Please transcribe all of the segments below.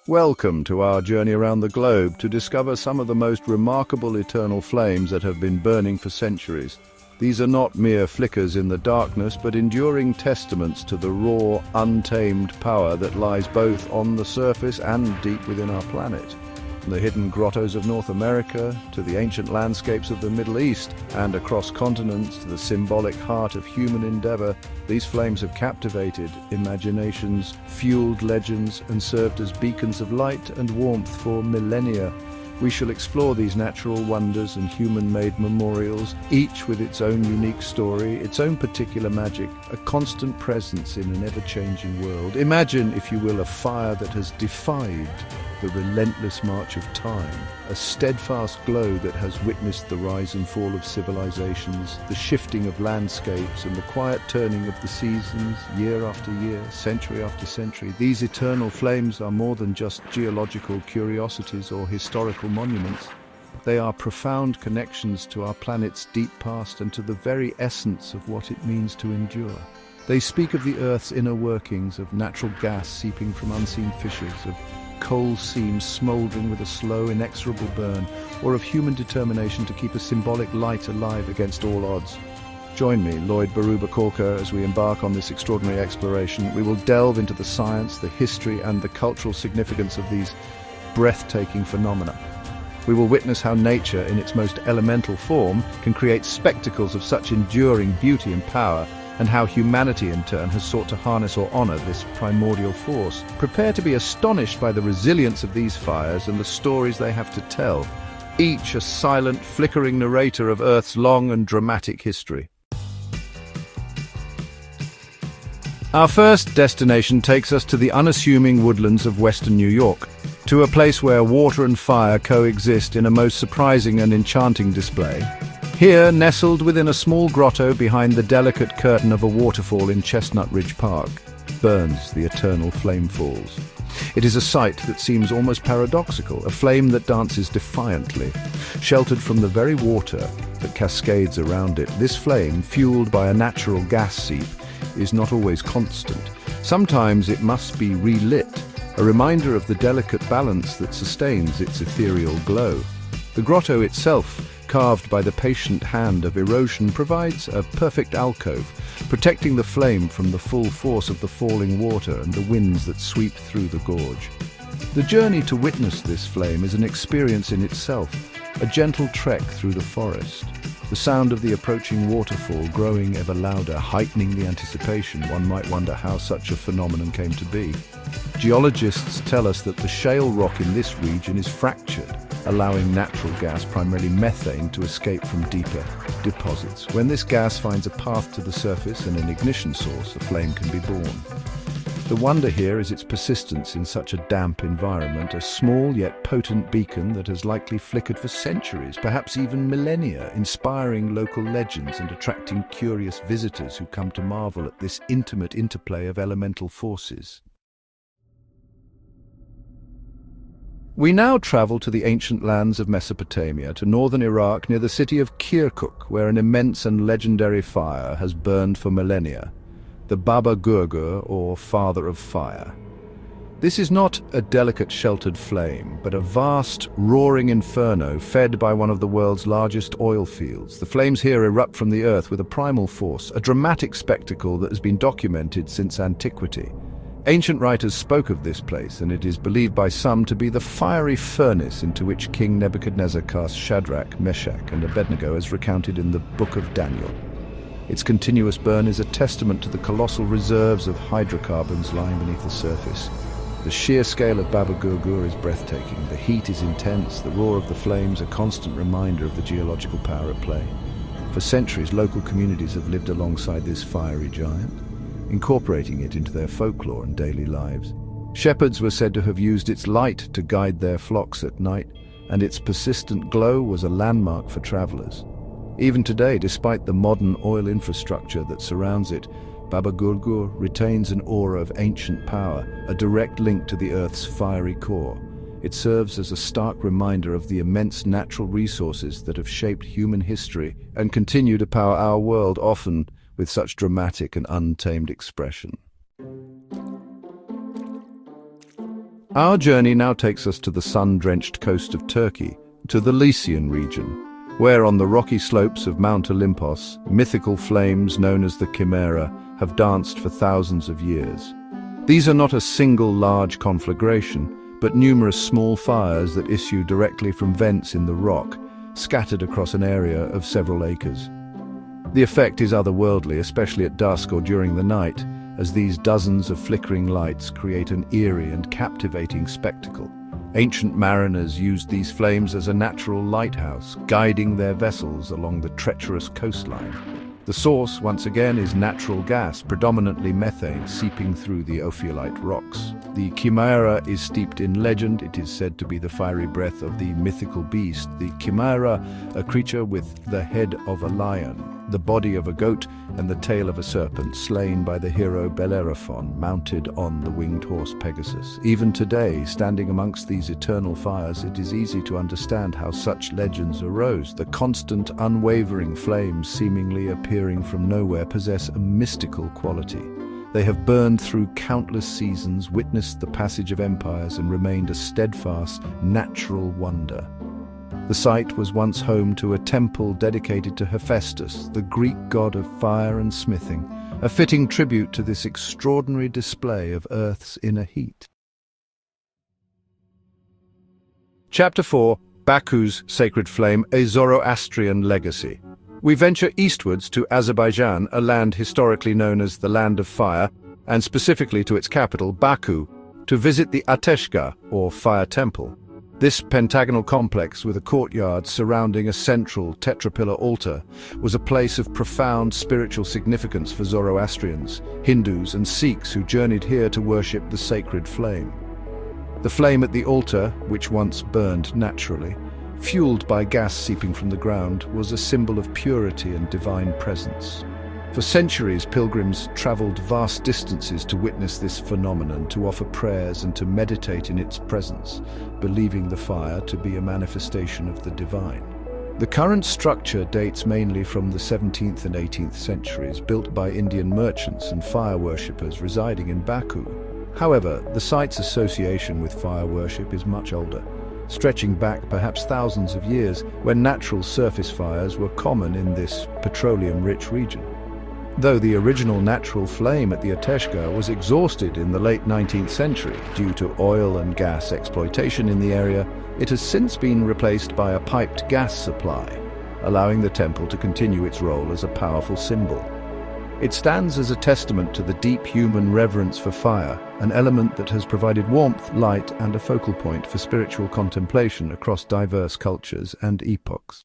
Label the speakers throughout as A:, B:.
A: Welcome to our journey around the globe to discover some of the most remarkable eternal flames that have been burning for centuries. These are not mere flickers in the darkness, but enduring testaments to the raw, untamed power that lies both on the surface and deep within our planet. From the hidden grottos of North America, to the ancient landscapes of the Middle East, and across continents to the symbolic heart of human endeavor, these flames have captivated imaginations, fueled legends, and served as beacons of light and warmth for millennia. We shall explore these natural wonders and human-made memorials, each with its own unique story, its own particular magic, a constant presence in an ever-changing world. Imagine, if you will, a fire that has defied the relentless march of time, a steadfast glow that has witnessed the rise and fall of civilizations, the shifting of landscapes, and the quiet turning of the seasons, year after year, century after century. These eternal flames are more than just geological curiosities or historical monuments. They are profound connections to our planet's deep past and to the very essence of what it means to endure. They speak of the Earth's inner workings, of natural gas seeping from unseen fissures, of coal seams smouldering with a slow, inexorable burn, or of human determination to keep a symbolic light alive against all odds. Join me, Lloyd Baruba-Corker, as we embark on this extraordinary exploration. We will delve into the science, the history, and the cultural significance of these breathtaking phenomena. We will witness how nature, in its most elemental form, can create spectacles of such enduring beauty and power, and how humanity in turn has sought to harness or honor this primordial force. Prepare to be astonished by the resilience of these fires and the stories they have to tell, each a silent, flickering narrator of Earth's long and dramatic history. Our first destination takes us to the unassuming woodlands of western New York, to a place where water and fire coexist in a most surprising and enchanting display. Here, nestled within a small grotto behind the delicate curtain of a waterfall in Chestnut Ridge Park, burns the eternal flame falls. It is a sight that seems almost paradoxical, a flame that dances defiantly. Sheltered from the very water that cascades around it, this flame, fueled by a natural gas seep, is not always constant. Sometimes it must be relit, a reminder of the delicate balance that sustains its ethereal glow. The grotto itself, carved by the patient hand of erosion, provides a perfect alcove, protecting the flame from the full force of the falling water and the winds that sweep through the gorge. The journey to witness this flame is an experience in itself, a gentle trek through the forest. The sound of the approaching waterfall growing ever louder, heightening the anticipation. One might wonder how such a phenomenon came to be. Geologists tell us that the shale rock in this region is fractured, allowing natural gas, primarily methane, to escape from deeper deposits. When this gas finds a path to the surface and an ignition source, a flame can be born. The wonder here is its persistence in such a damp environment, a small yet potent beacon that has likely flickered for centuries, perhaps even millennia, inspiring local legends and attracting curious visitors who come to marvel at this intimate interplay of elemental forces. We now travel to the ancient lands of Mesopotamia, to northern Iraq near the city of Kirkuk, where an immense and legendary fire has burned for millennia, the Baba Gurgur, or Father of Fire. This is not a delicate sheltered flame, but a vast, roaring inferno fed by one of the world's largest oil fields. The flames here erupt from the earth with a primal force, a dramatic spectacle that has been documented since antiquity. Ancient writers spoke of this place, and it is believed by some to be the fiery furnace into which King Nebuchadnezzar cast Shadrach, Meshach, and Abednego, as recounted in the Book of Daniel. Its continuous burn is a testament to the colossal reserves of hydrocarbons lying beneath the surface. The sheer scale of Baba Gurgur is breathtaking. The heat is intense, the roar of the flames a constant reminder of the geological power at play. For centuries, local communities have lived alongside this fiery giant, incorporating it into their folklore and daily lives. Shepherds were said to have used its light to guide their flocks at night, and its persistent glow was a landmark for travelers. Even today, despite the modern oil infrastructure that surrounds it, Baba Gurgur retains an aura of ancient power, a direct link to the Earth's fiery core. It serves as a stark reminder of the immense natural resources that have shaped human history and continue to power our world, often with such dramatic and untamed expression. Our journey now takes us to the sun-drenched coast of Turkey, to the Lycian region, where on the rocky slopes of Mount Olympos, mythical flames known as the Chimera have danced for thousands of years. These are not a single large conflagration, but numerous small fires that issue directly from vents in the rock, scattered across an area of several acres. The effect is otherworldly, especially at dusk or during the night, as these dozens of flickering lights create an eerie and captivating spectacle. Ancient mariners used these flames as a natural lighthouse, guiding their vessels along the treacherous coastline. The source, once again, is natural gas, predominantly methane, seeping through the ophiolite rocks. The Chimera is steeped in legend. It is said to be the fiery breath of the mythical beast. The Chimera, a creature with the head of a lion, the body of a goat, and the tail of a serpent, slain by the hero Bellerophon, mounted on the winged horse Pegasus. Even today, standing amongst these eternal fires, it is easy to understand how such legends arose. The constant, unwavering flames seemingly appearing from nowhere possess a mystical quality. They have burned through countless seasons, witnessed the passage of empires, and remained a steadfast, natural wonder. The site was once home to a temple dedicated to Hephaestus, the Greek god of fire and smithing, a fitting tribute to this extraordinary display of Earth's inner heat. Chapter 4: Baku's Sacred Flame, a Zoroastrian Legacy. We venture eastwards to Azerbaijan, a land historically known as the Land of Fire, and specifically to its capital, Baku, to visit the Ateşgah, or Fire Temple. This pentagonal complex, with a courtyard surrounding a central tetrapillar altar, was a place of profound spiritual significance for Zoroastrians, Hindus, and Sikhs who journeyed here to worship the sacred flame. The flame at the altar, which once burned naturally, fueled by gas seeping from the ground, was a symbol of purity and divine presence. For centuries, pilgrims traveled vast distances to witness this phenomenon, to offer prayers and to meditate in its presence, believing the fire to be a manifestation of the divine. The current structure dates mainly from the 17th and 18th centuries, built by Indian merchants and fire worshippers residing in Baku. However, the site's association with fire worship is much older, stretching back perhaps thousands of years, when natural surface fires were common in this petroleum-rich region. Though the original natural flame at the Ateşgah was exhausted in the late 19th century due to oil and gas exploitation in the area, it has since been replaced by a piped gas supply, allowing the temple to continue its role as a powerful symbol. It stands as a testament to the deep human reverence for fire, an element that has provided warmth, light, and a focal point for spiritual contemplation across diverse cultures and epochs.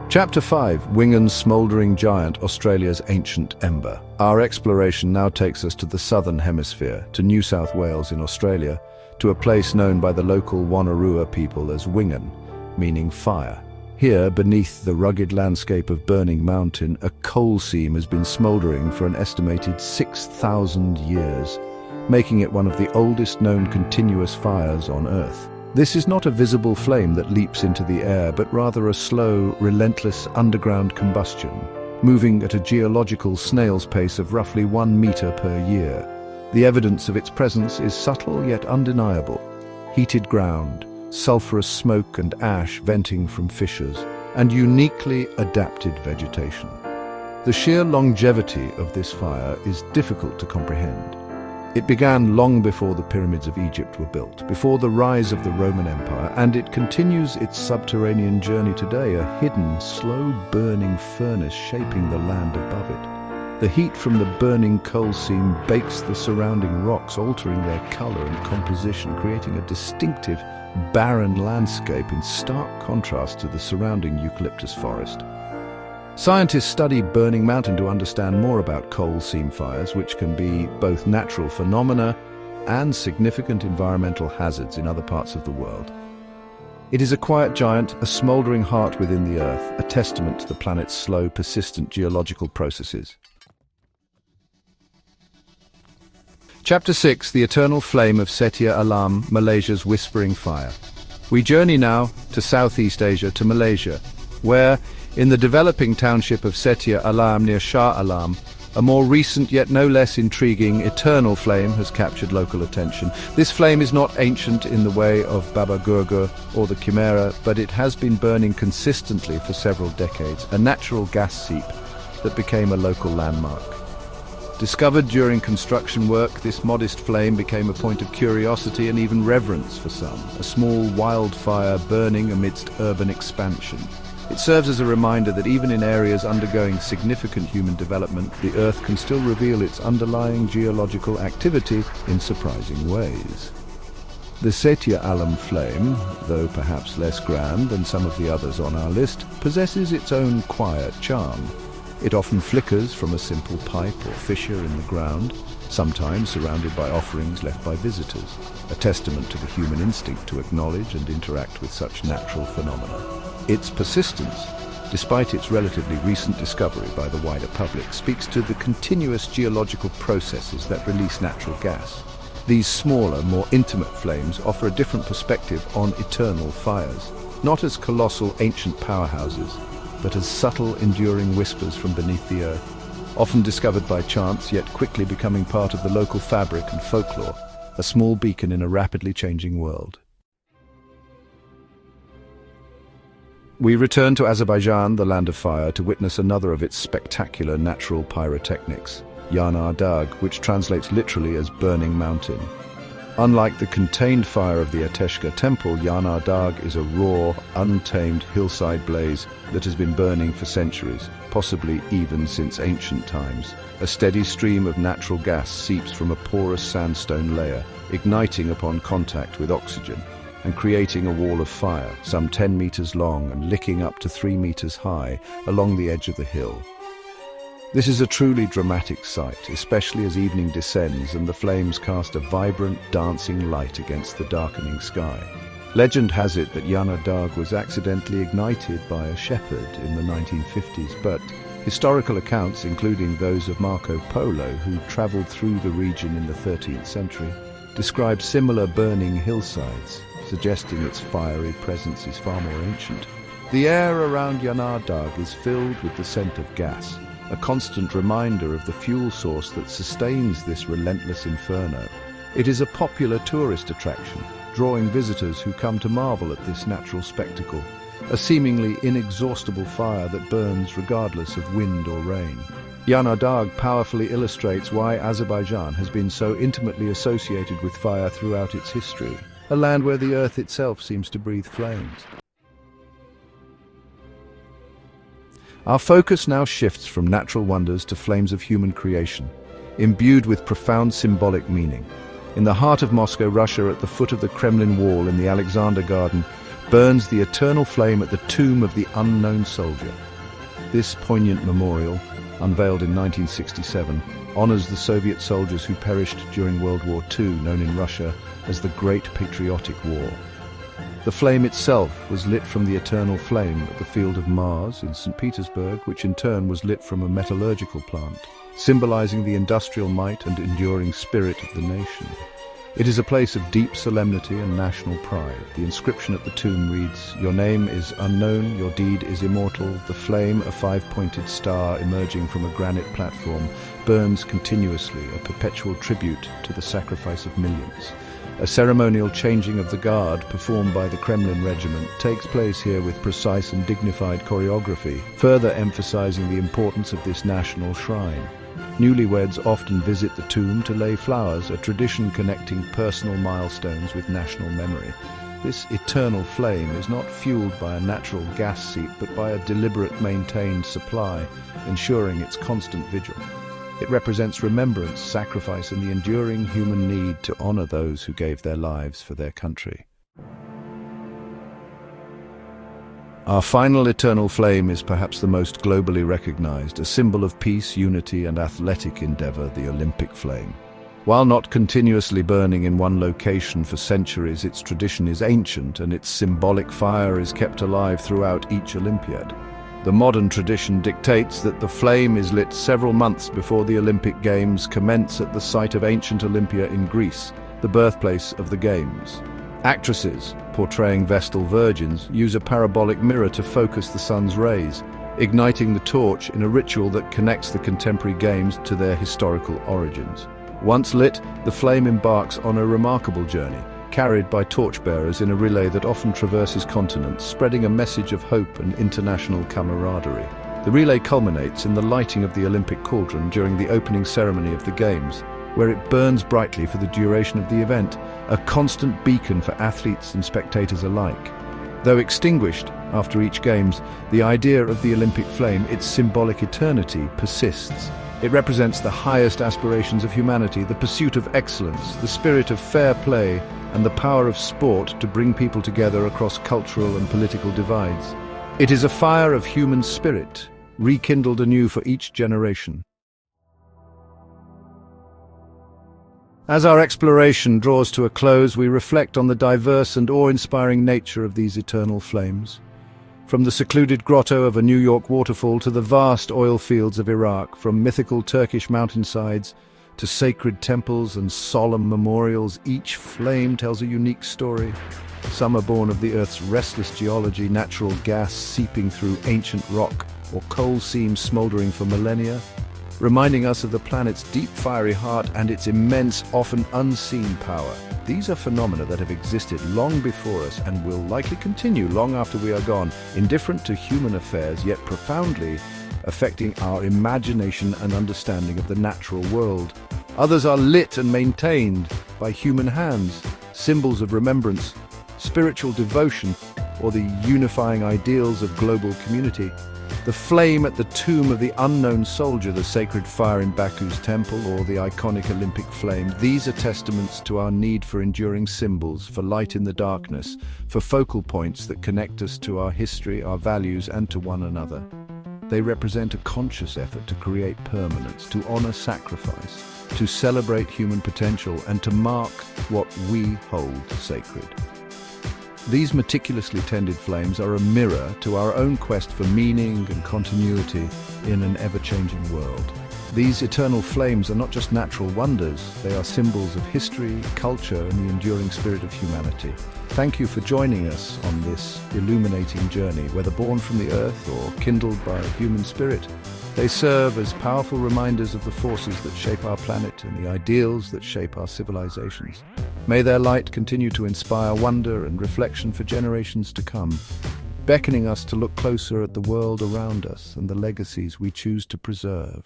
A: Chapter 5: Wingan's Smouldering Giant, Australia's Ancient Ember. Our exploration now takes us to the southern hemisphere, to New South Wales in Australia, to a place known by the local Wonnarua people as Wingan, meaning fire. Here, beneath the rugged landscape of Burning Mountain, a coal seam has been smouldering for an estimated 6,000 years, making it one of the oldest known continuous fires on Earth. This is not a visible flame that leaps into the air, but rather a slow, relentless underground combustion, moving at a geological snail's pace of roughly 1 meter per year. The evidence of its presence is subtle yet undeniable. Heated ground, sulphurous smoke and ash venting from fissures, and uniquely adapted vegetation. The sheer longevity of this fire is difficult to comprehend. It began long before the pyramids of Egypt were built, before the rise of the Roman Empire, and it continues its subterranean journey today, a hidden, slow-burning furnace shaping the land above it. The heat from the burning coal seam bakes the surrounding rocks, altering their color and composition, creating a distinctive, barren landscape in stark contrast to the surrounding eucalyptus forest. Scientists study Burning Mountain to understand more about coal seam fires, which can be both natural phenomena and significant environmental hazards in other parts of the world. It is a quiet giant, a smouldering heart within the Earth, a testament to the planet's slow, persistent geological processes. Chapter 6: The Eternal Flame of Setia Alam, Malaysia's Whispering Fire. We journey now to Southeast Asia, to Malaysia, where, in the developing township of Setia Alam near Shah Alam, A more recent yet no less intriguing eternal flame has captured local attention. This flame is not ancient in the way of Baba Gurgur or the Chimera, but it has been burning consistently for several decades, a natural gas seep that became a local landmark. Discovered during construction work, this modest flame became a point of curiosity and even reverence for some, a small wildfire burning amidst urban expansion. It serves as a reminder that even in areas undergoing significant human development, the Earth can still reveal its underlying geological activity in surprising ways. The Setia Alam flame, though perhaps less grand than some of the others on our list, possesses its own quiet charm. It often flickers from a simple pipe or fissure in the ground, sometimes surrounded by offerings left by visitors, a testament to the human instinct to acknowledge and interact with such natural phenomena. Its persistence, despite its relatively recent discovery by the wider public, speaks to the continuous geological processes that release natural gas. These smaller, more intimate flames offer a different perspective on eternal fires, not as colossal ancient powerhouses, but as subtle, enduring whispers from beneath the earth, often discovered by chance, yet quickly becoming part of the local fabric and folklore, a small beacon in a rapidly changing world. We return to Azerbaijan, the land of fire, to witness another of its spectacular natural pyrotechnics, Yanar Dag, which translates literally as burning mountain. Unlike the contained fire of the Ateshka temple, Yanar Dag is a raw, untamed hillside blaze that has been burning for centuries, possibly even since ancient times. A steady stream of natural gas seeps from a porous sandstone layer, igniting upon contact with oxygen, and creating a wall of fire, some 10 meters long and licking up to 3 meters high, along the edge of the hill. This is a truly dramatic sight, especially as evening descends and the flames cast a vibrant, dancing light against the darkening sky. Legend has it that Yanar Dag was accidentally ignited by a shepherd in the 1950s, but historical accounts, including those of Marco Polo, who traveled through the region in the 13th century, describe similar burning hillsides, suggesting its fiery presence is far more ancient. The air around Yanar Dag is filled with the scent of gas, a constant reminder of the fuel source that sustains this relentless inferno. It is a popular tourist attraction, drawing visitors who come to marvel at this natural spectacle, a seemingly inexhaustible fire that burns regardless of wind or rain. Yanar Dag powerfully illustrates why Azerbaijan has been so intimately associated with fire throughout its history, a land where the earth itself seems to breathe flames. Our focus now shifts from natural wonders to flames of human creation, imbued with profound symbolic meaning. In the heart of Moscow, Russia, at the foot of the Kremlin wall in the Alexander Garden, burns the eternal flame at the tomb of the unknown soldier. This poignant memorial, unveiled in 1967, honors the Soviet soldiers who perished during World War II, known in Russia as the Great Patriotic War. The flame itself was lit from the eternal flame at the Field of Mars in St. Petersburg, which in turn was lit from a metallurgical plant, symbolizing the industrial might and enduring spirit of the nation. It is a place of deep solemnity and national pride. The inscription at the tomb reads, "Your name is unknown, your deed is immortal. The flame, a five-pointed star emerging from a granite platform, burns continuously, a perpetual tribute to the sacrifice of millions." A ceremonial changing of the guard performed by the Kremlin regiment takes place here with precise and dignified choreography, further emphasizing the importance of this national shrine. Newlyweds often visit the tomb to lay flowers, a tradition connecting personal milestones with national memory. This eternal flame is not fueled by a natural gas seep, but by a deliberate, maintained supply, ensuring its constant vigil. It represents remembrance, sacrifice, and the enduring human need to honor those who gave their lives for their country. Our final eternal flame is perhaps the most globally recognized, a symbol of peace, unity, and athletic endeavor, the Olympic flame. While not continuously burning in one location for centuries, its tradition is ancient, and its symbolic fire is kept alive throughout each Olympiad. The modern tradition dictates that the flame is lit several months before the Olympic Games commence at the site of ancient Olympia in Greece, the birthplace of the Games. Actresses, portraying Vestal virgins, use a parabolic mirror to focus the sun's rays, igniting the torch in a ritual that connects the contemporary games to their historical origins. Once lit, the flame embarks on a remarkable journey, carried by torchbearers in a relay that often traverses continents, spreading a message of hope and international camaraderie. The relay culminates in the lighting of the Olympic cauldron during the opening ceremony of the Games, where it burns brightly for the duration of the event, a constant beacon for athletes and spectators alike. Though extinguished after each Games, the idea of the Olympic flame, its symbolic eternity, persists. It represents the highest aspirations of humanity, the pursuit of excellence, the spirit of fair play, and the power of sport to bring people together across cultural and political divides. It is a fire of human spirit, rekindled anew for each generation. As our exploration draws to a close, we reflect on the diverse and awe-inspiring nature of these eternal flames. From the secluded grotto of a New York waterfall to the vast oil fields of Iraq, from mythical Turkish mountainsides to sacred temples and solemn memorials, each flame tells a unique story. Some are born of the Earth's restless geology, natural gas seeping through ancient rock, or coal seams smoldering for millennia, reminding us of the planet's deep fiery heart and its immense, often unseen power. These are phenomena that have existed long before us and will likely continue long after we are gone, indifferent to human affairs, yet profoundly affecting our imagination and understanding of the natural world. Others are lit and maintained by human hands, symbols of remembrance, spiritual devotion, or the unifying ideals of global community. The flame at the tomb of the unknown soldier, the sacred fire in Baku's temple, or the iconic Olympic flame, these are testaments to our need for enduring symbols, for light in the darkness, for focal points that connect us to our history, our values, and to one another. They represent a conscious effort to create permanence, to honor sacrifice, to celebrate human potential, and to mark what we hold sacred. These meticulously tended flames are a mirror to our own quest for meaning and continuity in an ever-changing world. These eternal flames are not just natural wonders, they are symbols of history, culture, and the enduring spirit of humanity. Thank you for joining us on this illuminating journey. Whether born from the earth or kindled by a human spirit, they serve as powerful reminders of the forces that shape our planet and the ideals that shape our civilizations. May their light continue to inspire wonder and reflection for generations to come, beckoning us to look closer at the world around us and the legacies we choose to preserve.